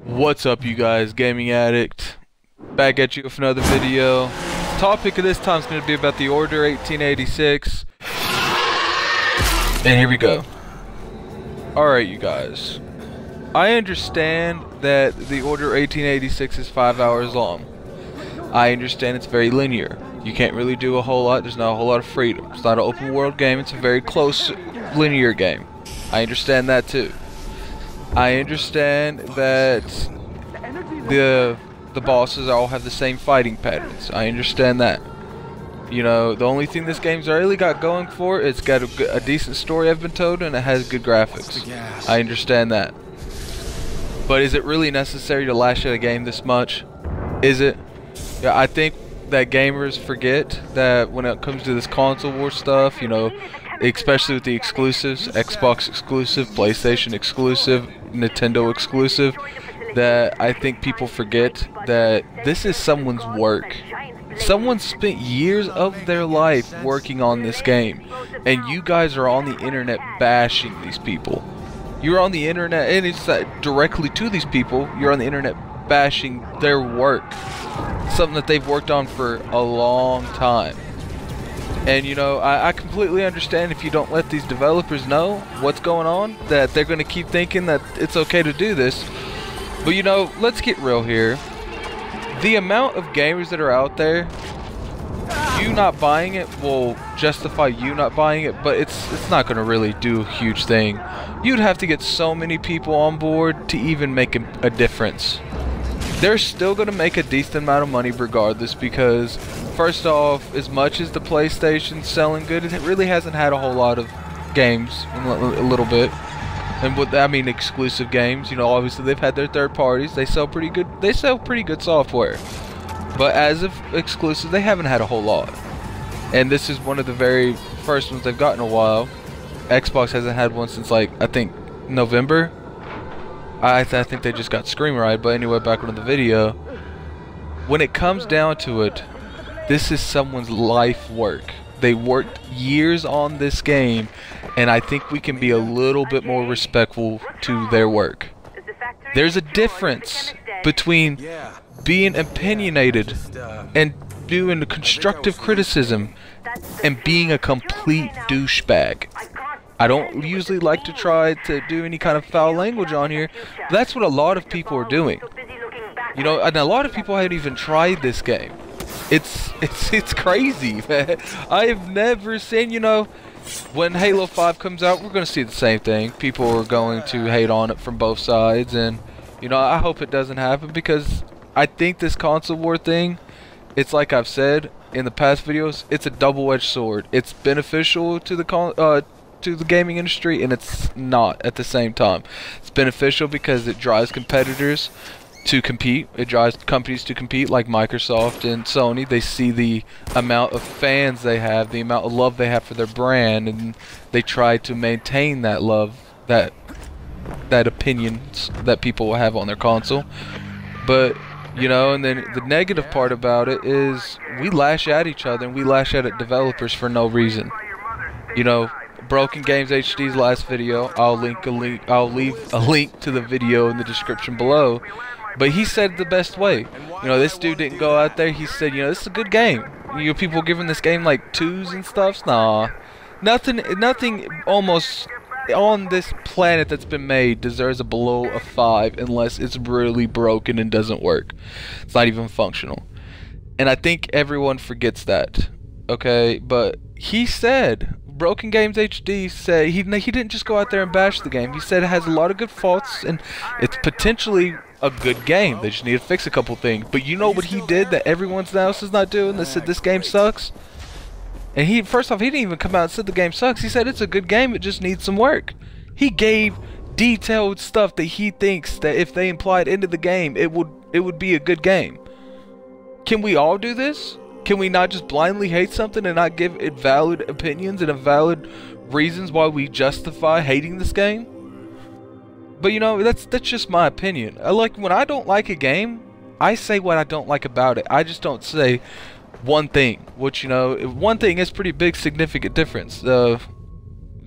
What's up, you guys? Gaming Addict back at you with another video. Topic of this time is going to be about the Order 1886. And here we go. Alright, you guys, I understand that the Order 1886 is 5 hours long. I understand it's very linear. You can't really do a whole lot. There's not a whole lot of freedom. It's not an open world game. It's a very close linear game. I understand that too. I understand that the bosses all have the same fighting patterns. I understand that. You know, the only thing this game's really got going for it, it's got a decent story, I've been told, and it has good graphics. I understand that. But is it really necessary to lash at a game this much? Is it? Yeah, I think that gamers forget that when it comes to this console war stuff, you know, especially with the exclusives, Xbox exclusive, PlayStation exclusive, Nintendo exclusive, that I think people forget that this is someone's work. Someone spent years of their life working on this game, and you guys are on the internet bashing these people. You're on the internet, and it's directly to these people, you're on the internet bashing their work. Something that they've worked on for a long time. And you know, I completely understand if you don't let these developers know what's going on, that they're going to keep thinking that it's okay to do this. But you know, let's get real here. The amount of gamers that are out there, you not buying it will justify you not buying it, but it's not going to really do a huge thing. You'd have to get so many people on board to even make a difference. They're still going to make a decent amount of money regardless, because first off, as much as the PlayStation's selling good, it really hasn't had a whole lot of games in a little bit. And what I mean, exclusive games, you know, obviously they've had their third parties. They sell pretty good software. But as of exclusive, they haven't had a whole lot. And this is one of the very first ones they've got in a while. Xbox hasn't had one since, like, I think November. I think they just got Scream Ride, but anyway, back on the video. When it comes down to it, this is someone's life work. They worked years on this game, and I think we can be a little bit more respectful to their work. There's a difference between being opinionated and doing constructive criticism and being a complete douchebag. I don't usually like to try to do any kind of foul language on here, but that's what a lot of people are doing. You know, and a lot of people haven't even tried this game. It's crazy, man. I have never seen, you know, when Halo 5 comes out, we're going to see the same thing. People are going to hate on it from both sides, and, you know, I hope it doesn't happen, because I think this console war thing, it's like I've said in the past videos, it's a double-edged sword. It's beneficial to the gaming industry, and it's not at the same time. It's beneficial because it drives competitors to compete. It drives companies to compete, like Microsoft and Sony. They see the amount of fans they have, the amount of love they have for their brand, and they try to maintain that love, that opinions that people will have on their console. But you know, and then the negative part about it is we lash at each other, and we lash at developers for no reason. You know, Broken Games HD's last video, I'll leave a link to the video in the description below. But he said it the best way. You know, this dude didn't go out there. He said, you know, this is a good game. You know, people giving this game like 2s and stuff. Nah, nothing almost on this planet that's been made deserves a below a 5 unless it's really broken and doesn't work. It's not even functional. And I think everyone forgets that. Okay, but he said, Broken Games HD said he didn't just go out there and bash the game. He said it has a lot of good faults, and it's potentially a good game. They just need to fix a couple things. But you know what he did that everyone else is not doing? They said this game sucks. And first off, he didn't even come out and said the game sucks. He said it's a good game, it just needs some work. He gave detailed stuff that he thinks that if they implied into the game, it would be a good game. Can we all do this? Can we not just blindly hate something and not give it valid opinions and valid reasons why we justify hating this game? But you know, that's just my opinion. When I don't like a game, I say what I don't like about it. I just don't say one thing, which, you know, one thing is pretty big significant difference. The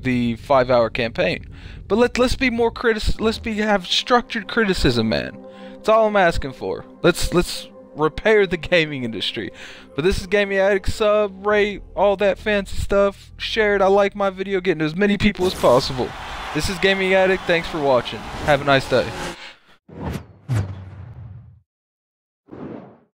5-hour campaign. But let's be more have structured criticism, man. That's all I'm asking for. Let's repair the gaming industry. But this is Gaming Addict. Sub, rate, all that fancy stuff. Share it. I like my video, getting to as many people as possible. This is Gaming Addict. Thanks for watching. Have a nice day.